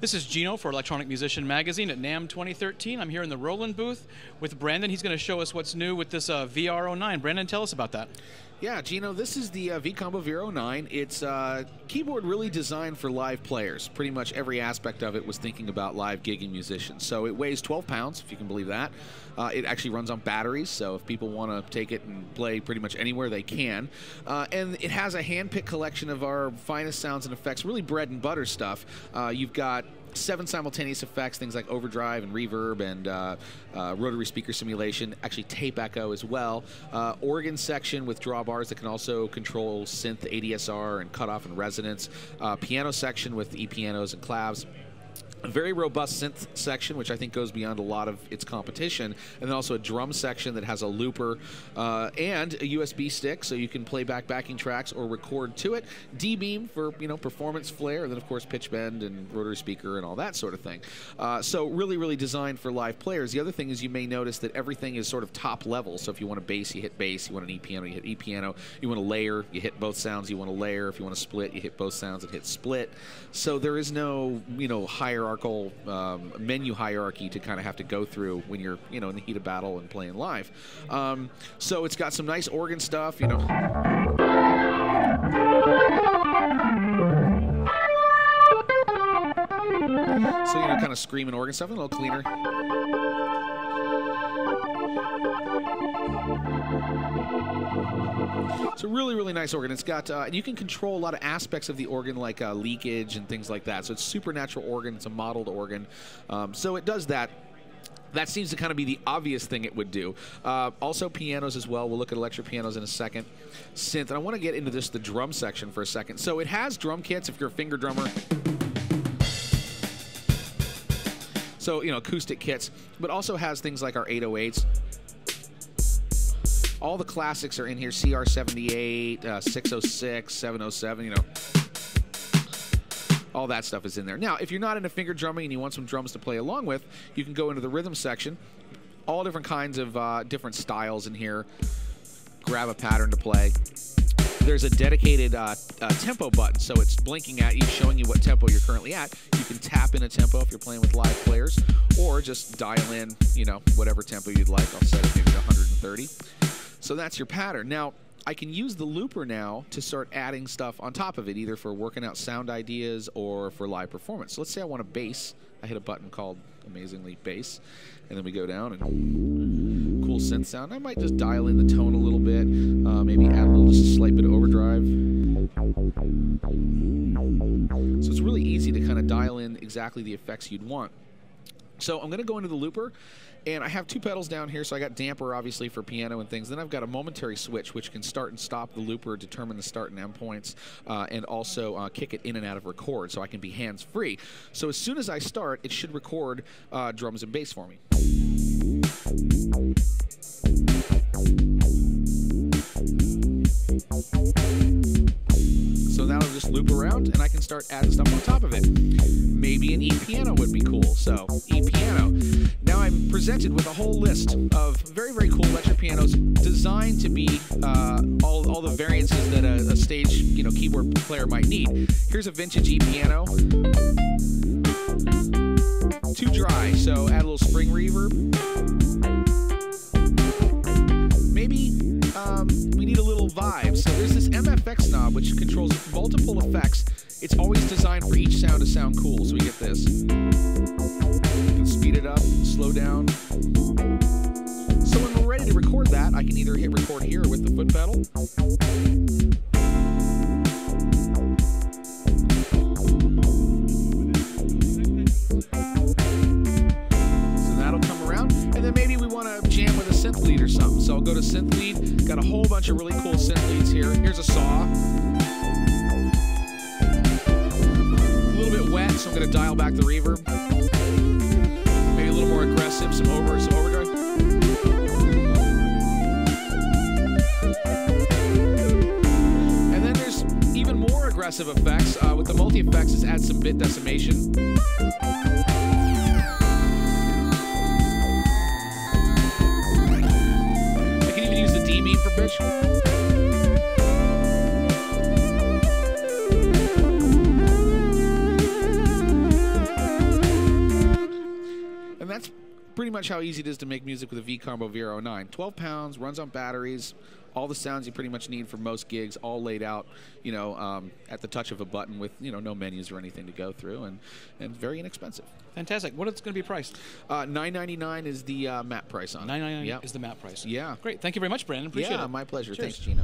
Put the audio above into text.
This is Gino for Electronic Musician Magazine at NAMM 2013. I'm here in the Roland booth with Brandon. He's going to show us what's new with this VR-09. Brandon, tell us about that. Yeah, Gino, this is the V-Combo VR-09. It's a keyboard really designed for live players. Pretty much every aspect of it was thinking about live gigging musicians. So it weighs 12 pounds, if you can believe that. It actually runs on batteries, so if people want to take it and play pretty much anywhere, they can. And it has a hand-picked collection of our finest sounds and effects, really bread and butter stuff. You've got 7 simultaneous effects, things like overdrive and reverb and rotary speaker simulation, actually tape echo as well. Organ section with drawbars that can also control synth, ADSR, and cutoff and resonance. Piano section with e-pianos and clavs. A very robust synth section, which I think goes beyond a lot of its competition, and then also a drum section that has a looper and a USB stick, so you can play back backing tracks or record to it. D-beam for performance flair, and then of course pitch bend and rotary speaker and all that sort of thing. So really designed for live players. The other thing is you may notice that everything is sort of top level. So if you want a bass, you hit bass. You want an e-piano, you hit e-piano. You want a layer, you hit both sounds. You want a layer. If you want to split, you hit both sounds and hit split. So there is no hierarchical menu hierarchy to kind of have to go through when you're in the heat of battle and playing live. So it's got some nice organ stuff, So kind of screaming organ stuff, a little cleaner. It's a really nice organ. It's got, you can control a lot of aspects of the organ like leakage and things like that. So it's super natural organ. It's a modeled organ. So it does that. That seems to kind of be the obvious thing it would do. Also pianos as well. We'll look at electric pianos in a second. Synth. And I want to get into the drum section for a second. So it has drum kits if you're a finger drummer. So, acoustic kits. But also has things like our 808s. All the classics are in here, CR78, 606, 707, all that stuff is in there. Now, if you're not into finger drumming and you want some drums to play along with, you can go into the rhythm section. All different kinds of different styles in here. Grab a pattern to play. There's a dedicated tempo button, so it's blinking at you, showing you what tempo you're currently at. You can tap in a tempo if you're playing with live players, or just dial in, whatever tempo you'd like. I'll set it maybe to 130. So that's your pattern. Now, I can use the looper now to start adding stuff on top of it, either for working out sound ideas or for live performance. So let's say I want a bass. I hit a button called, amazingly, bass. And then we go down and cool synth sound. I might just dial in the tone a little bit, maybe add a little, just a slight bit of overdrive. So it's really easy to kind of dial in exactly the effects you'd want. So I'm going to go into the looper, and I have 2 pedals down here, so I got damper, obviously, for piano and things. Then I've got a momentary switch, which can start and stop the looper, determine the start and end points, and also kick it in and out of record, so I can be hands-free. So as soon as I start, it should record drums and bass for me. So that'll just loop around, and I can start adding stuff on top of it. Maybe an e-piano would be cool, so e-piano. Now I'm presented with a whole list of very cool electric pianos designed to be all the variances that a stage keyboard player might need. Here's a vintage e-piano. Too dry, so add a little spring reverb. Maybe we need a little vibe. So there's this MFX knob which controls multiple effects. It's always designed for each sound to sound cool. So we get this. You can speed it up, slow down. So when we're ready to record that, I can either hit record here with the foot pedal. So that'll come around. And then maybe we want to jam with a synth lead or something. So I'll go to synth lead. Got a whole bunch of really cool synth leads here. Here's a saw. A little bit wet, so I'm going to dial back the reverb. Maybe a little more aggressive, some overdrive. And then there's even more aggressive effects. With the multi-effects, is add some bit decimation. D-beam for pitch. pretty much how easy it is to make music with a V-Combo VR-09. 12 pounds, runs on batteries, all the sounds you pretty much need for most gigs, all laid out, you know, at the touch of a button with, you know, no menus or anything to go through, and very inexpensive. Fantastic. What is it going to be priced? $999 is the map price on it. $999 is the map price. Yeah. Great. Thank you very much, Brandon. Appreciate it. Yeah, my pleasure. Cheers. Thanks, Gino.